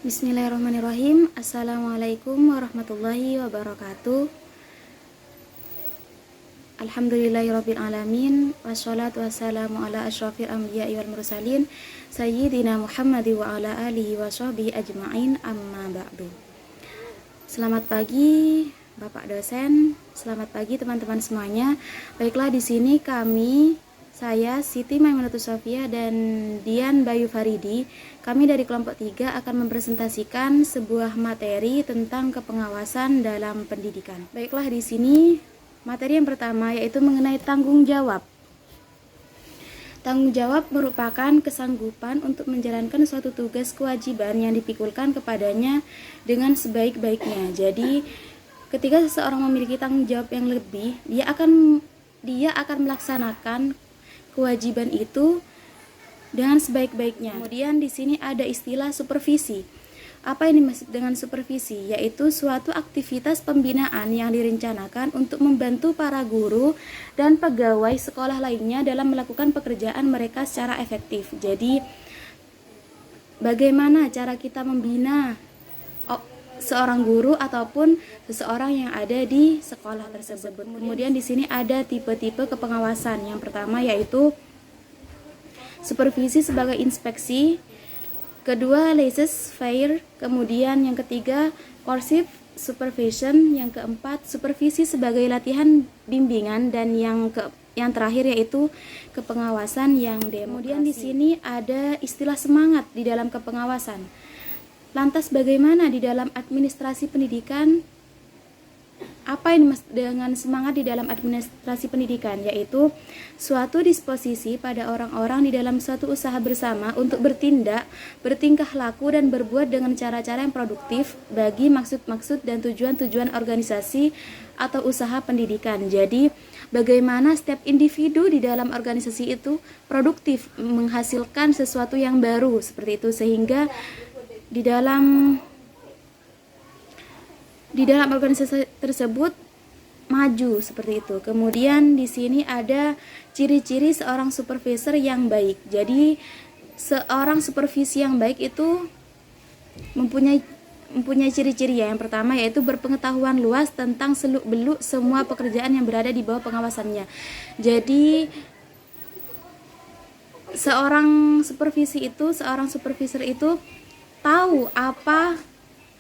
Bismillahirrahmanirrahim. Assalamualaikum warahmatullahi wabarakatuh. Alhamdulillahirabbil alamin. Wassalatu wassalamu ala asyrafil anbiya'i wal mursalin sayyidina Muhammad wa ala alihi wa sahbihi ajma'in, amma ba'du. Selamat pagi Bapak dosen, selamat pagi teman-teman semuanya. Baiklah, di sini saya Siti Maimunatu Sofia dan Dian Bayu Faridi, kami dari kelompok 3 akan mempresentasikan sebuah materi tentang kepengawasan dalam pendidikan. Baiklah, di sini materi yang pertama yaitu mengenai tanggung jawab. Tanggung jawab merupakan kesanggupan untuk menjalankan suatu tugas kewajiban yang dipikulkan kepadanya dengan sebaik-baiknya. Jadi, ketika seseorang memiliki tanggung jawab yang lebih, dia akan melaksanakan kewajiban itu dengan sebaik-baiknya. Kemudian di sini ada istilah supervisi. Apa yang dimaksud dengan supervisi? Yaitu suatu aktivitas pembinaan yang direncanakan untuk membantu para guru dan pegawai sekolah lainnya dalam melakukan pekerjaan mereka secara efektif. Jadi, bagaimana cara kita membina seorang guru ataupun seseorang yang ada di sekolah tersebut. Kemudian di sini ada tipe-tipe kepengawasan. Yang pertama yaitu supervisi sebagai inspeksi, kedua laissez-faire, kemudian yang ketiga coercive supervision, yang keempat supervisi sebagai latihan bimbingan, dan yang terakhir yaitu kepengawasan yang demokrasi. Kemudian di sini ada istilah semangat di dalam kepengawasan. Lantas bagaimana di dalam administrasi pendidikan? Apa yang dimaksud dengan semangat di dalam administrasi pendidikan? Yaitu suatu disposisi pada orang-orang di dalam suatu usaha bersama untuk bertindak, bertingkah laku dan berbuat dengan cara-cara yang produktif bagi maksud-maksud dan tujuan-tujuan organisasi atau usaha pendidikan. Jadi, bagaimana setiap individu di dalam organisasi itu produktif menghasilkan sesuatu yang baru seperti itu, sehingga di dalam organisasi tersebut maju seperti itu. Kemudian di sini ada ciri-ciri seorang supervisor yang baik. Jadi seorang supervisi yang baik itu mempunyai ciri-ciri ya. Yang pertama yaitu berpengetahuan luas tentang seluk-beluk semua pekerjaan yang berada di bawah pengawasannya. Jadi seorang supervisor itu tahu apa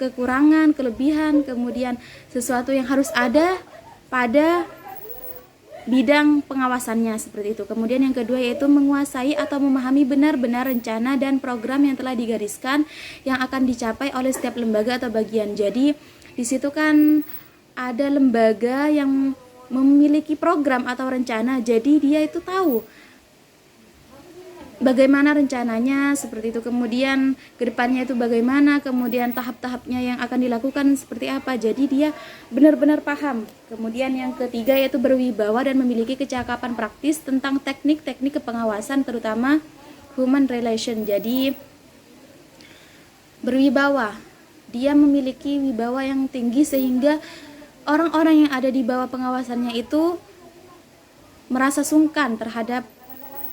kekurangan, kelebihan, kemudian sesuatu yang harus ada pada bidang pengawasannya seperti itu. Kemudian yang kedua yaitu menguasai atau memahami benar-benar rencana dan program yang telah digariskan yang akan dicapai oleh setiap lembaga atau bagian. Jadi di situ kan ada lembaga yang memiliki program atau rencana, jadi dia itu tahu bagaimana rencananya seperti itu, kemudian kedepannya itu bagaimana, kemudian tahap-tahapnya yang akan dilakukan seperti apa, jadi dia benar-benar paham. Kemudian yang ketiga yaitu berwibawa dan memiliki kecakapan praktis tentang teknik-teknik kepengawasan, terutama human relation. Jadi berwibawa, dia memiliki wibawa yang tinggi sehingga orang-orang yang ada di bawah pengawasannya itu merasa sungkan terhadap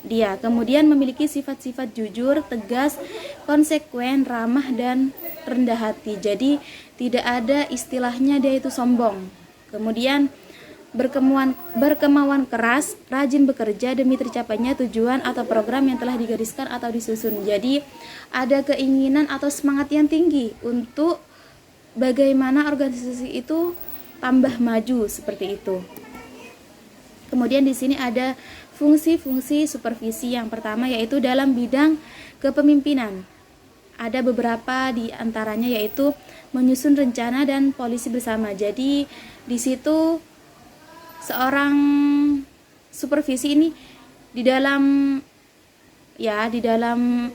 dia. Kemudian memiliki sifat-sifat jujur, tegas, konsekuen, ramah, dan rendah hati. Jadi tidak ada istilahnya dia itu sombong. Kemudian berkemauan keras, rajin bekerja demi tercapainya tujuan atau program yang telah digariskan atau disusun. Jadi ada keinginan atau semangat yang tinggi untuk bagaimana organisasi itu tambah maju seperti itu. Kemudian di sini ada fungsi-fungsi supervisi. Yang pertama yaitu dalam bidang kepemimpinan. Ada beberapa di antaranya yaitu menyusun rencana dan polisi bersama. Jadi di situ seorang supervisi ini di dalam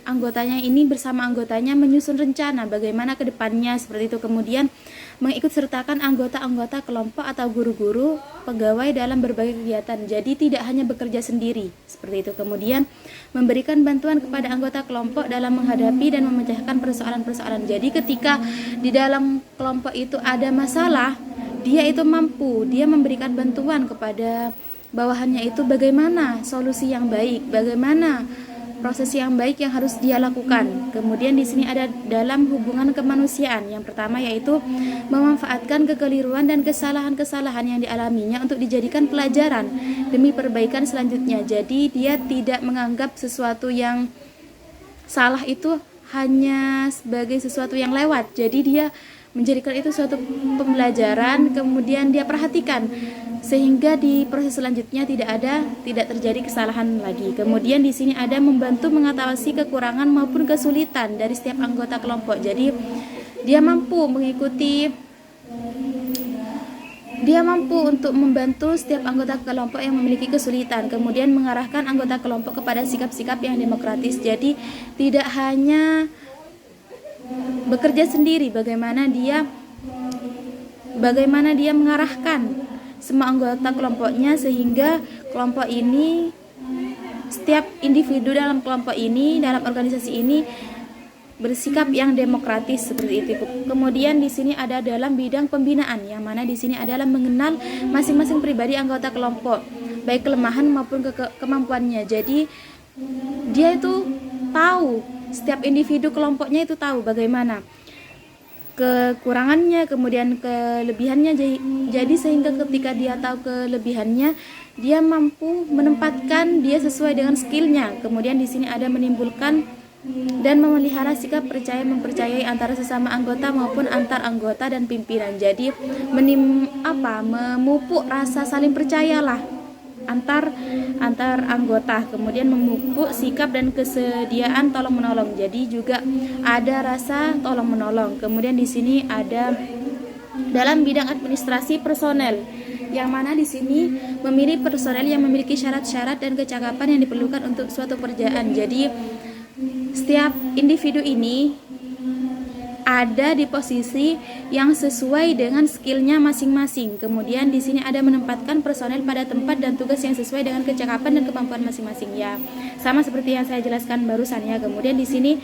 anggotanya ini bersama anggotanya menyusun rencana bagaimana ke depannya seperti itu. Kemudian mengikut sertakan anggota-anggota kelompok atau guru-guru pegawai dalam berbagai kegiatan. Jadi tidak hanya bekerja sendiri seperti itu. Kemudian memberikan bantuan kepada anggota kelompok dalam menghadapi dan memecahkan persoalan-persoalan. Jadi ketika di dalam kelompok itu ada masalah, dia itu mampu, dia memberikan bantuan kepada bawahannya itu bagaimana solusi yang baik, bagaimana proses yang baik yang harus dia lakukan. Kemudian di sini ada dalam hubungan kemanusiaan. Yang pertama yaitu memanfaatkan kekeliruan dan kesalahan-kesalahan yang dialaminya untuk dijadikan pelajaran demi perbaikan selanjutnya. Jadi dia tidak menganggap sesuatu yang salah itu hanya sebagai sesuatu yang lewat. Jadi dia menjadikan itu suatu pembelajaran, kemudian dia perhatikan sehingga di proses selanjutnya tidak terjadi kesalahan lagi. Kemudian di sini ada membantu mengatasi kekurangan maupun kesulitan dari setiap anggota kelompok. Jadi dia mampu untuk membantu setiap anggota kelompok yang memiliki kesulitan, kemudian mengarahkan anggota kelompok kepada sikap-sikap yang demokratis. Jadi tidak hanya bekerja sendiri, bagaimana dia mengarahkan semua anggota kelompoknya sehingga kelompok ini, setiap individu dalam kelompok ini, dalam organisasi ini bersikap yang demokratis seperti itu. Kemudian di sini ada dalam bidang pembinaan, yang mana di sini adalah mengenal masing-masing pribadi anggota kelompok, baik kelemahan maupun kemampuannya. Jadi dia itu tahu, setiap individu kelompoknya itu tahu bagaimana kekurangannya, kemudian kelebihannya. Jadi sehingga ketika dia tahu kelebihannya, dia mampu menempatkan dia sesuai dengan skillnya. Kemudian di sini ada menimbulkan dan memelihara sikap percaya mempercayai antara sesama anggota maupun antar anggota dan pimpinan. Jadi memupuk rasa saling percayalah antar anggota, kemudian memupuk sikap dan kesediaan tolong menolong. Jadi juga ada rasa tolong menolong. Kemudian di sini ada dalam bidang administrasi personel, yang mana di sini memilih personel yang memiliki syarat-syarat dan kecakapan yang diperlukan untuk suatu pekerjaan. Jadi setiap individu ini ada di posisi yang sesuai dengan skillnya masing-masing. Kemudian di sini ada menempatkan personel pada tempat dan tugas yang sesuai dengan kecakapan dan kemampuan masing-masing. Ya, sama seperti yang saya jelaskan barusan ya. Kemudian di sini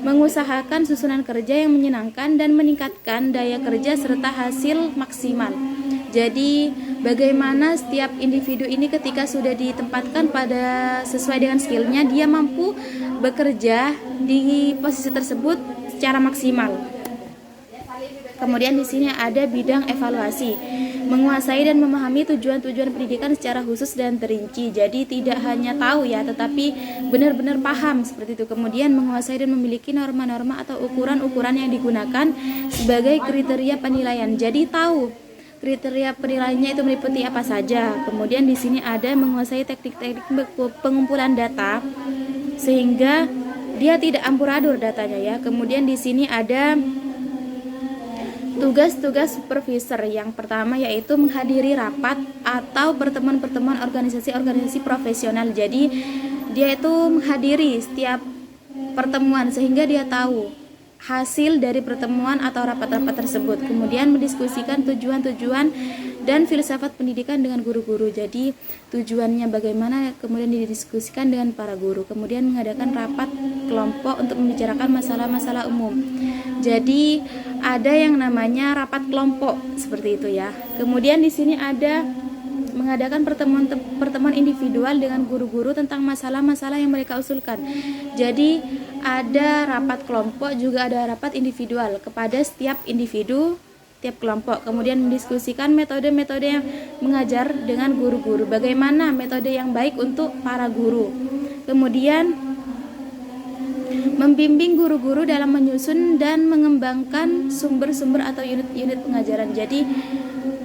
mengusahakan susunan kerja yang menyenangkan dan meningkatkan daya kerja serta hasil maksimal. Jadi bagaimana setiap individu ini ketika sudah ditempatkan pada sesuai dengan skillnya, dia mampu bekerja di posisi tersebut secara maksimal. Kemudian di sini ada bidang evaluasi, menguasai dan memahami tujuan-tujuan pendidikan secara khusus dan terinci. Jadi tidak hanya tahu ya, tetapi benar-benar paham seperti itu. Kemudian menguasai dan memiliki norma-norma atau ukuran-ukuran yang digunakan sebagai kriteria penilaian. Jadi tahu kriteria penilaiannya itu meliputi apa saja. Kemudian di sini ada menguasai teknik-teknik pengumpulan data sehingga dia tidak amburadul datanya ya. Kemudian di sini ada tugas-tugas supervisor. Yang pertama yaitu menghadiri rapat atau pertemuan-pertemuan organisasi-organisasi profesional. Jadi dia itu menghadiri setiap pertemuan sehingga dia tahu hasil dari pertemuan atau rapat-rapat tersebut. Kemudian mendiskusikan tujuan-tujuan dan filsafat pendidikan dengan guru-guru. Jadi tujuannya bagaimana kemudian didiskusikan dengan para guru. Kemudian mengadakan rapat kelompok untuk membicarakan masalah-masalah umum. Jadi ada yang namanya rapat kelompok seperti itu ya. Kemudian di sini ada mengadakan pertemuan individual dengan guru-guru tentang masalah-masalah yang mereka usulkan. Jadi ada rapat kelompok, juga ada rapat individual kepada setiap individu, tiap kelompok. Kemudian mendiskusikan metode-metode yang mengajar dengan guru-guru, bagaimana metode yang baik untuk para guru. Kemudian membimbing guru-guru dalam menyusun dan mengembangkan sumber-sumber atau unit-unit pengajaran. Jadi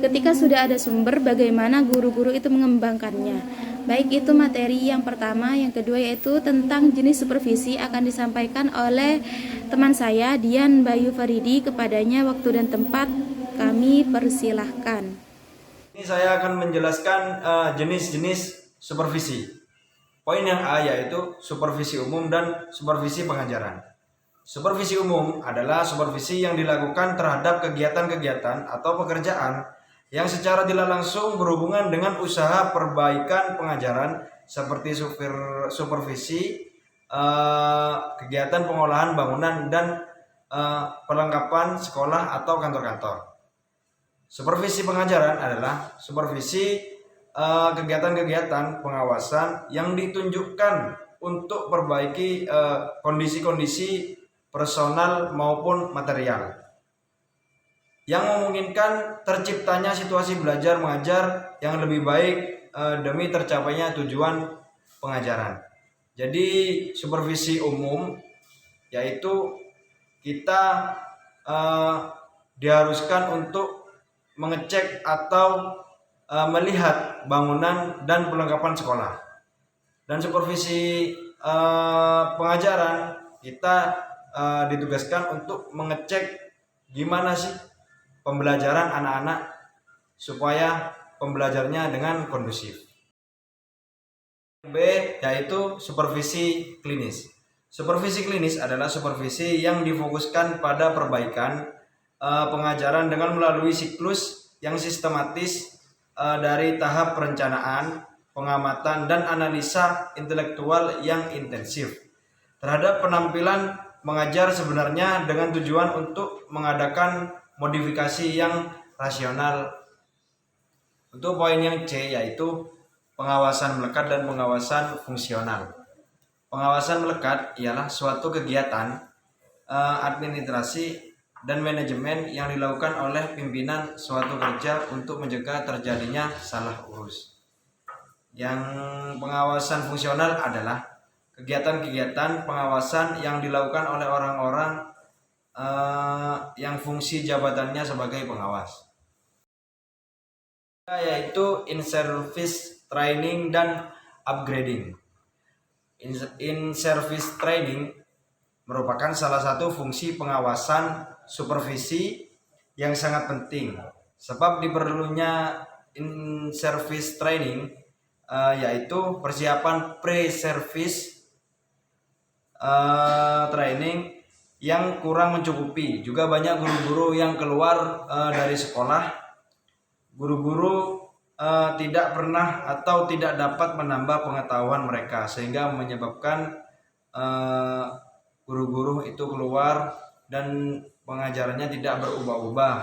ketika sudah ada sumber, bagaimana guru-guru itu mengembangkannya. Baik itu materi yang pertama, yang kedua yaitu tentang jenis supervisi akan disampaikan oleh teman saya Dian Bayu Faridi. Kepadanya waktu dan tempat kami persilahkan. Ini saya akan menjelaskan jenis-jenis supervisi. Poin yang A yaitu supervisi umum dan supervisi pengajaran. Supervisi umum adalah supervisi yang dilakukan terhadap kegiatan-kegiatan atau pekerjaan yang secara tidak langsung berhubungan dengan usaha perbaikan pengajaran seperti supervisi kegiatan pengolahan bangunan dan perlengkapan sekolah atau kantor-kantor. Supervisi pengajaran adalah supervisi kegiatan-kegiatan pengawasan yang ditunjukkan untuk perbaiki kondisi-kondisi personal maupun material yang memungkinkan terciptanya situasi belajar mengajar yang lebih baik demi tercapainya tujuan pengajaran. Jadi supervisi umum yaitu kita diharuskan untuk mengecek atau melihat bangunan dan perlengkapan sekolah. Dan supervisi pengajaran kita ditugaskan untuk mengecek gimana sih pembelajaran anak-anak supaya pembelajarnya dengan kondusif. B yaitu supervisi klinis. Supervisi klinis adalah supervisi yang difokuskan pada perbaikan pengajaran dengan melalui siklus yang sistematis dari tahap perencanaan, pengamatan, dan analisa intelektual yang intensif terhadap penampilan mengajar sebenarnya dengan tujuan untuk mengadakan modifikasi yang rasional. Untuk poin yang C yaitu pengawasan melekat dan pengawasan fungsional. Pengawasan melekat ialah suatu kegiatan administrasi dan manajemen yang dilakukan oleh pimpinan suatu kerja untuk mencegah terjadinya salah urus. Yang pengawasan fungsional adalah kegiatan-kegiatan pengawasan yang dilakukan oleh orang-orang yang fungsi jabatannya sebagai pengawas, yaitu in-service training dan upgrading. In-service training merupakan salah satu fungsi pengawasan supervisi yang sangat penting, sebab diperlunya in-service training yaitu persiapan pre-service training yang kurang mencukupi. Juga banyak guru-guru yang keluar dari sekolah. Guru-guru tidak pernah atau tidak dapat menambah pengetahuan mereka, sehingga menyebabkan guru-guru itu keluar dan pengajarannya tidak berubah-ubah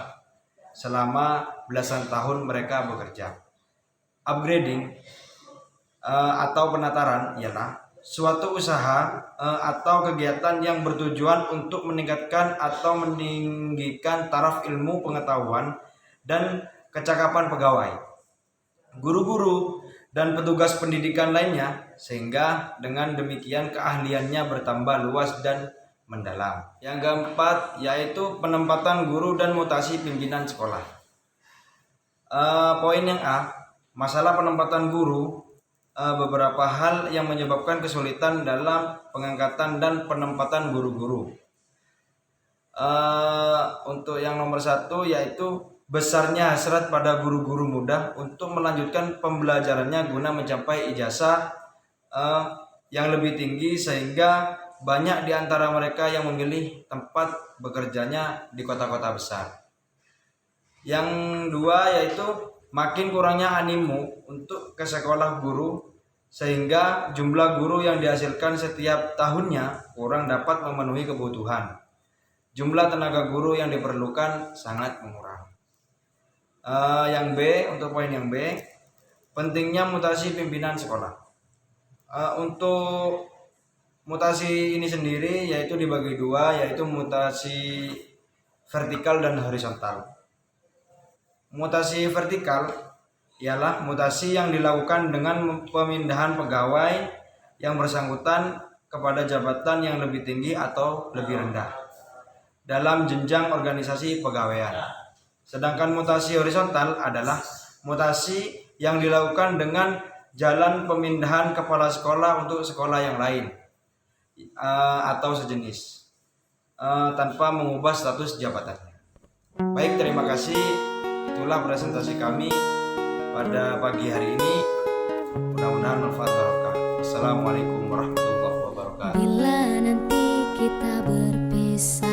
selama belasan tahun mereka bekerja. Upgrading atau penataran ialah suatu usaha atau kegiatan yang bertujuan untuk meningkatkan atau meninggikan taraf ilmu pengetahuan dan kecakapan pegawai, guru-guru, dan petugas pendidikan lainnya, sehingga dengan demikian keahliannya bertambah luas dan mendalam. Yang keempat yaitu penempatan guru dan mutasi pimpinan sekolah. Poin yang A, masalah penempatan guru, beberapa hal yang menyebabkan kesulitan dalam pengangkatan dan penempatan guru-guru. Untuk yang nomor 1 yaitu besarnya hasrat pada guru-guru muda untuk melanjutkan pembelajarannya guna mencapai ijazah yang lebih tinggi, sehingga banyak di antara mereka yang memilih tempat bekerjanya di kota-kota besar. Yang 2 yaitu makin kurangnya animo untuk ke sekolah guru, sehingga jumlah guru yang dihasilkan setiap tahunnya kurang dapat memenuhi kebutuhan. Jumlah tenaga guru yang diperlukan sangat mengurang. Yang B, untuk poin yang B, pentingnya mutasi pimpinan sekolah. Untuk mutasi ini sendiri yaitu dibagi 2, yaitu mutasi vertikal dan horizontal. Mutasi vertikal ialah mutasi yang dilakukan dengan pemindahan pegawai yang bersangkutan kepada jabatan yang lebih tinggi atau lebih rendah dalam jenjang organisasi pegawaian. Sedangkan mutasi horizontal adalah mutasi yang dilakukan dengan jalan pemindahan kepala sekolah untuk sekolah yang lain atau sejenis tanpa mengubah status jabatannya. Baik, terima kasih. Itulah presentasi kami pada pagi hari ini. Mudah-mudahan manfaat barokah. Assalamualaikum warahmatullahi wabarakatuh. Bila nanti kita berpisah,